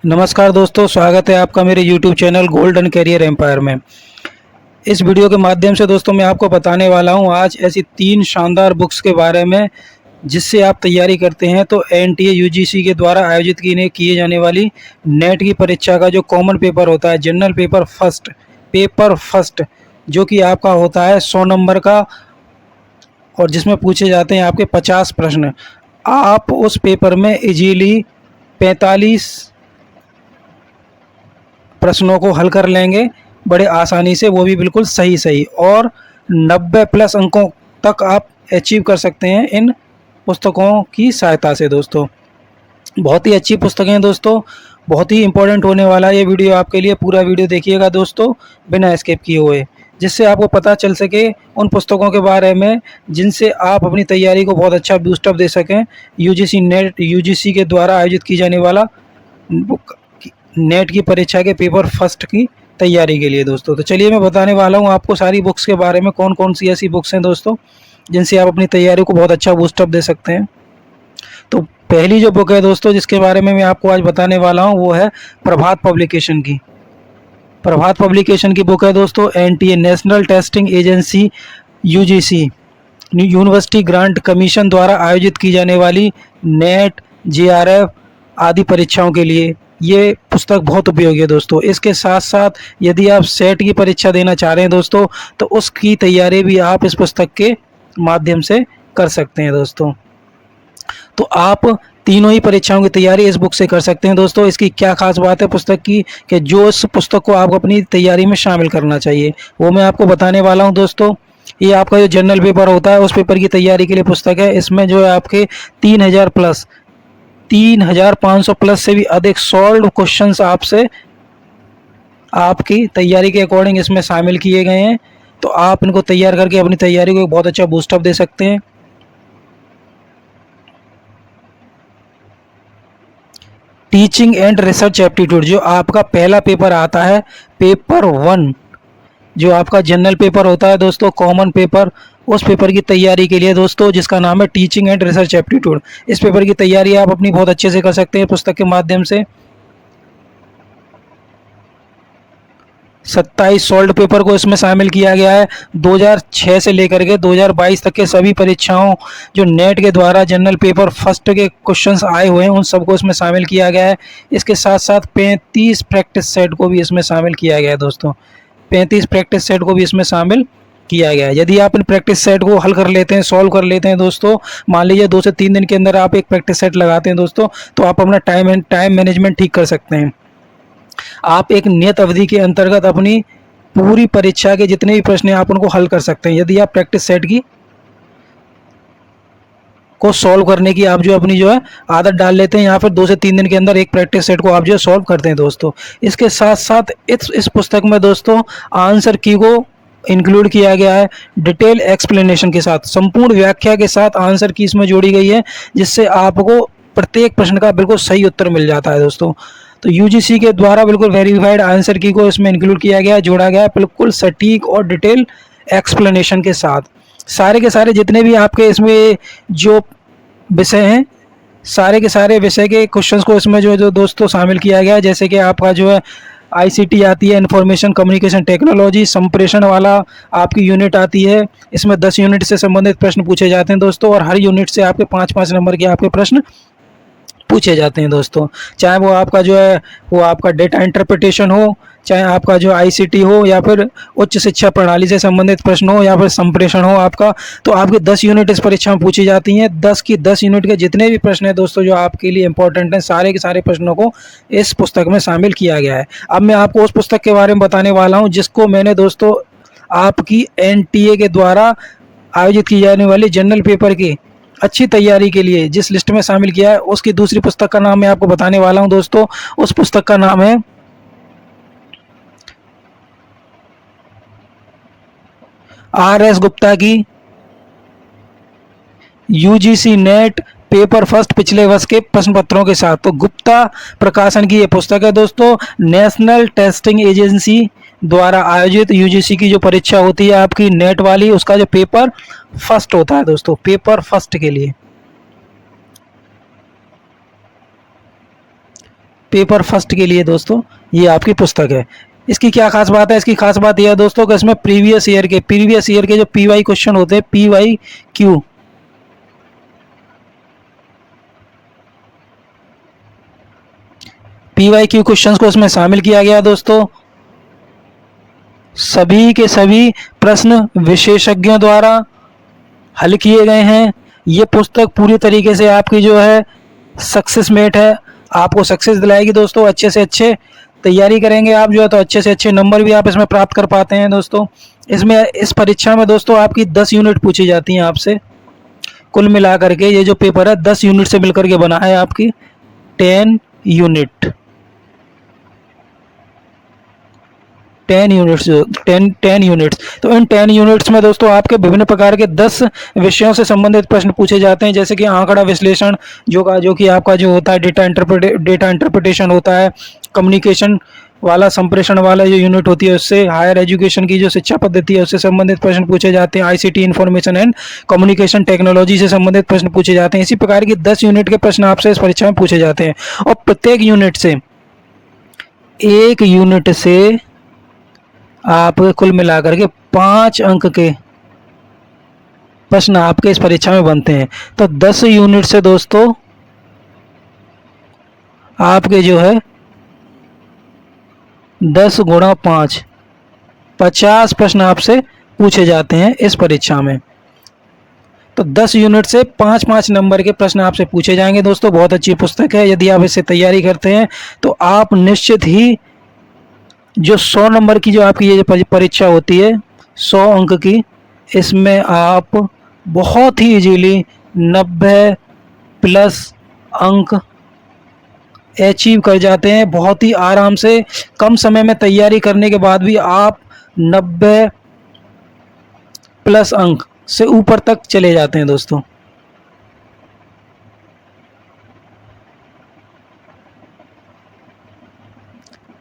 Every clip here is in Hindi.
नमस्कार दोस्तों, स्वागत है आपका मेरे YouTube channel golden career empire में। इस वीडियो के माध्यम से दोस्तों मैं आपको बताने वाला हूं आज ऐसी 3 शानदार बुक्स के बारे में जिससे आप तैयारी करते हैं तो एनटीए यूजीसी के द्वारा आयोजित किए जाने वाली नेट की परीक्षा का जो कॉमन पेपर होता है, जनरल पेपर फर्स्ट जो कि आपका होता है 100 नंबर का और जिसमें पूछे जाते हैं आपके 50 प्रश्न। आप उस पेपर में इजीली 45 प्रश्नों को हल कर लेंगे बड़े आसानी से, वो भी बिल्कुल सही और 90 प्लस अंकों तक आप अचीव कर सकते हैं इन पुस्तकों की सहायता से। दोस्तों बहुत ही अच्छी पुस्तकें हैं दोस्तों, बहुत ही इंपॉर्टेंट होने वाला है ये वीडियो आपके लिए। पूरा वीडियो देखिएगा दोस्तों बिना स्किप किए हुए, जिससे आपको पता चल सके उन पुस्तकों के बारे में जिनसे आप अपनी तैयारी को बहुत अच्छा बूस्टअप दे सकें यूजीसी के द्वारा आयोजित की जाने वाला नेट की परीक्षा के पेपर फर्स्ट की तैयारी के लिए। दोस्तों तो चलिए मैं बताने वाला हूँ आपको सारी बुक्स के बारे में, कौन कौन सी ऐसी बुक्स हैं दोस्तों जिनसे आप अपनी तैयारी को बहुत अच्छा बूस्टअप दे सकते हैं। तो पहली जो बुक है दोस्तों जिसके बारे में मैं आपको आज बताने वाला हूँ वो है प्रभात पब्लिकेशन की बुक है दोस्तों। NTA national testing agency UGC university grant commission द्वारा आयोजित की जाने वाली नेट जेआरएफ आदि परीक्षाओं के लिए ये पुस्तक बहुत उपयोगी है दोस्तों। इसके साथ साथ यदि आप सेट की परीक्षा देना चाह रहे हैं दोस्तों तो उसकी तैयारी भी आप इस पुस्तक के माध्यम से कर सकते हैं दोस्तों। तो आप तीनों ही परीक्षाओं की तैयारी इस बुक से कर सकते हैं दोस्तों। इसकी क्या खास बात है पुस्तक की कि जो इस पुस्तक को आपको अपनी तैयारी में शामिल करना चाहिए वो मैं आपको बताने वाला हूं दोस्तों। ये आपका जो जनरल पेपर होता है उस पेपर की तैयारी के लिए पुस्तक है। इसमें जो है आपके 3,500 प्लस से भी अधिक सॉल्व क्वेश्चंस आपसे आपकी तैयारी के अकॉर्डिंग इसमें शामिल किए गए हैं। तो आप इनको तैयार करके अपनी तैयारी को बहुत अच्छा बूस्टअप दे सकते हैं। टीचिंग एंड रिसर्च एप्टीट्यूड जो आपका पहला पेपर आता है, पेपर 1 जो आपका जनरल पेपर होता है दोस्तों, कॉमन पेपर, उस पेपर की तैयारी के लिए दोस्तों जिसका नाम है टीचिंग एंड रिसर्च एप्टीट्यूड। इस पेपर की तैयारी आप अपनी बहुत अच्छे से कर सकते हैं पुस्तक के माध्यम से। 27 सॉल्व पेपर को इसमें शामिल किया गया है। 2006 से लेकर के 2022 तक के सभी परीक्षाओं जो नेट के द्वारा जनरल पेपर फर्स्ट के क्वेश्चंस आए हुए हैं उन सबको इसमें शामिल किया गया है। इसके साथ साथ 35 प्रैक्टिस सेट को भी इसमें शामिल किया गया है दोस्तों। 35 प्रैक्टिस सेट को भी इसमें शामिल किया गया है। यदि आप इन प्रैक्टिस सेट को हल कर लेते हैं, सॉल्व कर लेते हैं दोस्तों, मान लीजिए 2 से 3 दिन के अंदर आप एक प्रैक्टिस सेट लगाते हैं दोस्तों, तो आप अपना टाइम मैनेजमेंट ठीक कर सकते हैं। आप एक नियत अवधि के अंतर्गत अपनी पूरी परीक्षा के जितने भी प्रश्न हैं आप उनको हल कर सकते हैं। यदि आप प्रैक्टिस सेट को सॉल्व करने की आप जो अपनी जो है आदत डाल लेते हैं, यहाँ पर 2 से 3 दिन के अंदर एक प्रैक्टिस सेट को आप जो है सॉल्व करते हैं दोस्तों। इसके साथ साथ इस पुस्तक में दोस्तों आंसर की को इंक्लूड किया गया है डिटेल एक्सप्लेनेशन के साथ, संपूर्ण व्याख्या के साथ आंसर की इसमें जोड़ी गई है, जिससे आपको प्रत्येक प्रश्न का बिल्कुल सही उत्तर मिल जाता है दोस्तों। तो यूजीसी के द्वारा बिल्कुल वेरीफाइड आंसर की को इसमें इंक्लूड किया गया है, जोड़ा गया है बिल्कुल सटीक और डिटेल एक्सप्लेनेशन के साथ। सारे के सारे जितने भी आपके इसमें जो विषय हैं, सारे के सारे विषय के क्वेश्चंस को इसमें जो दोस्तों शामिल किया गया है। जैसे कि आपका जो है आईसीटी आती है, इंफॉर्मेशन कम्युनिकेशन टेक्नोलॉजी, संप्रेषण वाला आपकी यूनिट आती है। इसमें 10 यूनिट से संबंधित प्रश्न पूछे जाते हैं दोस्तों और हर यूनिट से आपके 5-5 नंबर के आपके प्रश्न पूछे जाते हैं दोस्तों। चाहे वो आपका जो है वो आपका डेटा इंटरप्रिटेशन हो, चाहे आपका जो आईसीटी हो, या फिर उच्च शिक्षा प्रणाली से संबंधित प्रश्न हो, या फिर संप्रेषण हो आपका, तो आपकी 10 यूनिट इस परीक्षा में पूछी जाती हैं। 10 की 10 यूनिट के जितने भी प्रश्न हैं दोस्तों जो आपके लिए इंपॉर्टेंट हैं, सारे के सारे प्रश्नों को इस पुस्तक में शामिल किया गया है। अब मैं आपको उस पुस्तक के बारे में बताने वाला हूँ जिसको मैंने दोस्तों आपकी एनटीए के द्वारा आयोजित की जाने वाली जनरल पेपर की अच्छी तैयारी के लिए जिस लिस्ट में शामिल किया है, उसकी दूसरी पुस्तक का नाम मैं आपको बताने वाला हूं दोस्तों। उस पुस्तक का नाम है आर.एस. गुप्ता की यूजीसी नेट पेपर फर्स्ट पिछले वर्ष के प्रश्न पत्रों के साथ। तो गुप्ता प्रकाशन की ये पुस्तक है दोस्तों। नेशनल टेस्टिंग एजेंसी द्वारा आयोजित यूजीसी की जो परीक्षा होती है आपकी नेट वाली, उसका जो पेपर फर्स्ट होता है दोस्तों, पेपर फर्स्ट के लिए पेपर फर्स्ट के लिए दोस्तों ये आपकी पुस्तक है। इसकी क्या खास बात है? इसकी खास बात यह है दोस्तों कि इसमें प्रीवियस ईयर के जो पीवाई क्वेश्चन होते हैं, पीवाई क्यू क्वेश्चंस को इसमें शामिल किया गया दोस्तों। सभी के सभी प्रश्न विशेषज्ञों द्वारा हल किए गए हैं। ये पुस्तक पूरी तरीके से आपकी जो है सक्सेस मेट है, आपको सक्सेस दिलाएगी दोस्तों। अच्छे से अच्छे तैयारी करेंगे आप जो है तो अच्छे से अच्छे नंबर भी आप इसमें प्राप्त कर पाते हैं दोस्तों। इसमें इस परीक्षा में दोस्तों आपकी 10 यूनिट पूछी जाती हैं आपसे। कुल मिलाकर के ये जो पेपर है 10 यूनिट से मिलकर के बना है, आपकी 10 यूनिट 10 यूनिट्स 10 यूनिट्स। तो इन 10 यूनिट्स में दोस्तों आपके विभिन्न प्रकार के 10 विषयों से संबंधित प्रश्न पूछे जाते हैं, जैसे कि आंकड़ा विश्लेषण जो कि आपका जो होता है डेटा इंटरप्रिटेशन होता है, कम्युनिकेशन वाला संप्रेषण वाला जो यूनिट होती है उससे, हायर एजुकेशन की जो शिक्षा पद्धति है उससे संबंधित प्रश्न पूछे जाते हैं, ICT information and communication technology से संबंधित प्रश्न पूछे जाते हैं। इसी प्रकार की 10 यूनिट के प्रश्न आपसे इस परीक्षा में पूछे जाते हैं और प्रत्येक यूनिट से, एक यूनिट से आप कुल मिलाकर के 5 अंक के प्रश्न आपके इस परीक्षा में बनते हैं। तो 10 यूनिट से दोस्तों आपके जो है 10 गुणा 5 50 प्रश्न आपसे पूछे जाते हैं इस परीक्षा में। तो 10 यूनिट से 5-5 नंबर के प्रश्न आपसे पूछे जाएंगे दोस्तों। बहुत अच्छी पुस्तक है। यदि आप इससे तैयारी करते हैं तो आप निश्चित ही जो 100 नंबर की जो आपकी ये परीक्षा होती है 100 अंक की, इसमें आप बहुत ही इजीली 90 प्लस अंक अचीव कर जाते हैं। बहुत ही आराम से कम समय में तैयारी करने के बाद भी आप 90 प्लस अंक से ऊपर तक चले जाते हैं दोस्तों।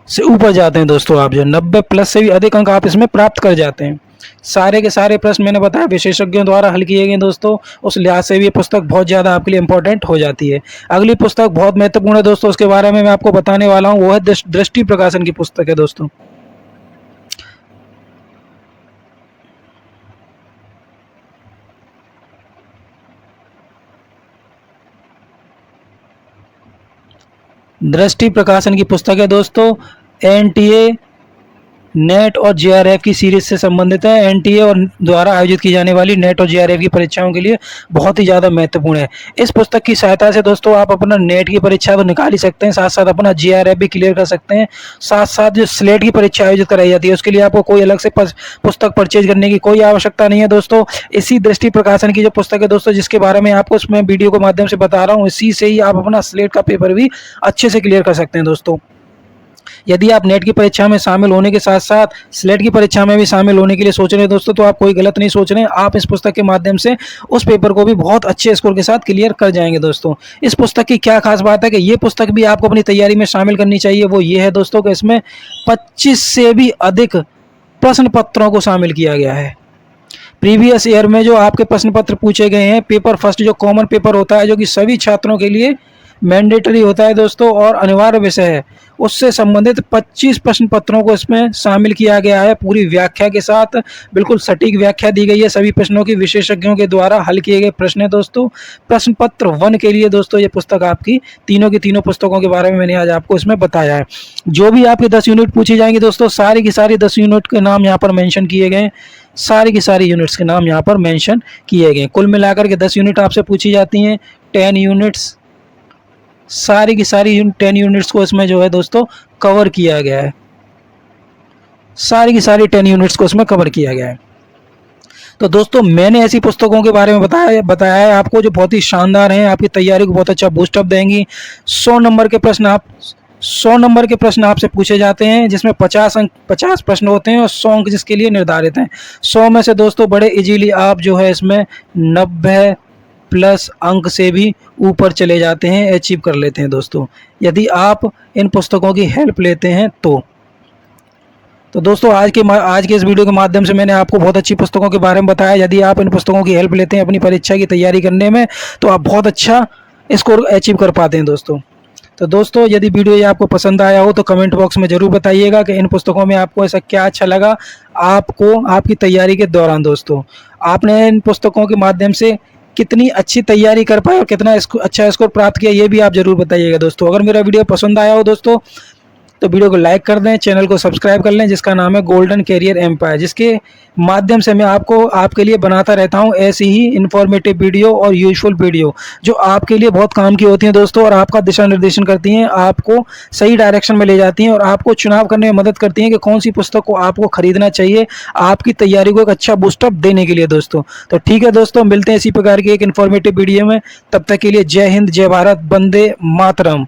से ऊपर जाते हैं दोस्तों आप जो 90 प्लस से भी अधिक अंक आप इसमें प्राप्त कर जाते हैं। सारे के सारे प्रश्न मैंने बताया विशेषज्ञों द्वारा हल किए गए दोस्तों। उस लिहाज से भी ये पुस्तक बहुत ज़्यादा आपके लिए इंपॉर्टेंट हो जाती है। अगली पुस्तक बहुत महत्वपूर्ण है दोस्तों, उसके बारे में मैं आपको बताने वाला हूँ, वो है दृष्टि प्रकाशन की पुस्तक है दोस्तों। दृष्टि प्रकाशन की पुस्तक है दोस्तों। एनटीए, नेट और जेआरएफ की सीरीज से संबंधित है। एनटीए और द्वारा आयोजित की जाने वाली नेट और जेआरएफ की परीक्षाओं के लिए बहुत ही ज़्यादा महत्वपूर्ण है। इस पुस्तक की सहायता से दोस्तों आप अपना नेट की परीक्षा तो निकाल ही सकते हैं, साथ साथ अपना जेआरएफ भी क्लियर कर सकते हैं। साथ साथ जो स्लेट की परीक्षा आयोजित कराई जाती है उसके लिए आपको कोई अलग से पुस्तक परचेज करने की कोई आवश्यकता नहीं है दोस्तों। इसी दृष्टि प्रकाशन की जो पुस्तक है दोस्तों, जिसके बारे में आपको इसमें वीडियो के माध्यम से बता रहा हूँ, इसी से ही आप अपना स्लेट का पेपर भी अच्छे से क्लियर कर सकते हैं दोस्तों। यदि आप नेट की परीक्षा में शामिल होने के साथ साथ स्लेट की परीक्षा में भी शामिल होने के लिए सोच रहे हैं दोस्तों, तो आप कोई गलत नहीं सोच रहे हैं। आप इस पुस्तक के माध्यम से उस पेपर को भी बहुत अच्छे स्कोर के साथ क्लियर कर जाएंगे दोस्तों। इस पुस्तक की क्या खास बात है कि ये पुस्तक भी आपको अपनी तैयारी में शामिल करनी चाहिए, वो ये है दोस्तों कि इसमें 25 से भी अधिक प्रश्न पत्रों को शामिल किया गया है। प्रीवियस ईयर में जो आपके प्रश्न पत्र पूछे गए हैं, पेपर फर्स्ट जो कॉमन पेपर होता है, जो कि सभी छात्रों के लिए मैंडेटरी होता है दोस्तों और अनिवार्य विषय है, उससे संबंधित 25 प्रश्न पत्रों को इसमें शामिल किया गया है। पूरी व्याख्या के साथ बिल्कुल सटीक व्याख्या दी गई है सभी प्रश्नों की, विशेषज्ञों के द्वारा हल किए गए प्रश्न है दोस्तों। प्रश्न पत्र 1 के लिए दोस्तों ये पुस्तक आपकी तीनों की तीनों पुस्तकों के बारे में मैंने आज आपको इसमें बताया है। जो भी आपकी 10 यूनिट पूछी जाएंगी दोस्तों, सारी की सारी 10 यूनिट के नाम यहाँ पर मेंशन किए गए, सारी की सारी यूनिट्स के नाम यहाँ पर मेंशन किए गए। कुल मिलाकर के 10 यूनिट आपसे पूछी जाती हैं, 10 यूनिट्स, सारी की सारी 10 यूनिट्स को इसमें जो है दोस्तों कवर किया गया है। सारी की सारी 10 यूनिट्स को इसमें कवर किया गया है। तो दोस्तों मैंने ऐसी पुस्तकों के बारे में बताया है आपको जो बहुत ही शानदार हैं, आपकी तैयारी को बहुत अच्छा बूस्टअप देंगी। 100 नंबर के प्रश्न आपसे पूछे जाते हैं, जिसमें 50 प्रश्न होते हैं और 100 अंक जिसके लिए निर्धारित हैं। 100 में से दोस्तों बड़े इजीली आप जो है इसमें 90 प्लस अंक से भी ऊपर चले जाते हैं, अचीव कर लेते हैं दोस्तों, यदि आप इन पुस्तकों की हेल्प लेते हैं तो दोस्तों आज के इस वीडियो के माध्यम से मैंने आपको बहुत अच्छी पुस्तकों के बारे में बताया। यदि आप इन पुस्तकों की हेल्प लेते हैं अपनी परीक्षा की तैयारी करने में, तो आप बहुत अच्छा स्कोर अचीव कर पाते हैं दोस्तों। तो दोस्तों यदि वीडियो ये आपको पसंद आया हो तो कमेंट बॉक्स में ज़रूर बताइएगा कि इन पुस्तकों में आपको ऐसा क्या अच्छा लगा आपको आपकी तैयारी के दौरान। दोस्तों आपने इन पुस्तकों के माध्यम से कितनी अच्छी तैयारी कर पाए और कितना अच्छा स्कोर प्राप्त किया, ये भी आप ज़रूर बताइएगा। दोस्तों अगर मेरा वीडियो पसंद आया हो दोस्तों तो वीडियो को लाइक कर दें, चैनल को सब्सक्राइब कर लें जिसका नाम है गोल्डन कैरियर एम्पायर, जिसके माध्यम से मैं आपको आपके लिए बनाता रहता हूं ऐसी ही इन्फॉर्मेटिव वीडियो और यूजफुल वीडियो जो आपके लिए बहुत काम की होती हैं दोस्तों, और आपका दिशा निर्देशन करती हैं, आपको सही डायरेक्शन में ले जाती हैं और आपको चुनाव करने में मदद करती हैं कि कौन सी पुस्तक को आपको खरीदना चाहिए आपकी तैयारी को एक अच्छा बूस्टअप देने के लिए। दोस्तों तो ठीक है दोस्तों, मिलते हैं इसी प्रकार की एक इन्फॉर्मेटिव वीडियो में। तब तक के लिए जय हिंद, जय भारत, वंदे मातरम।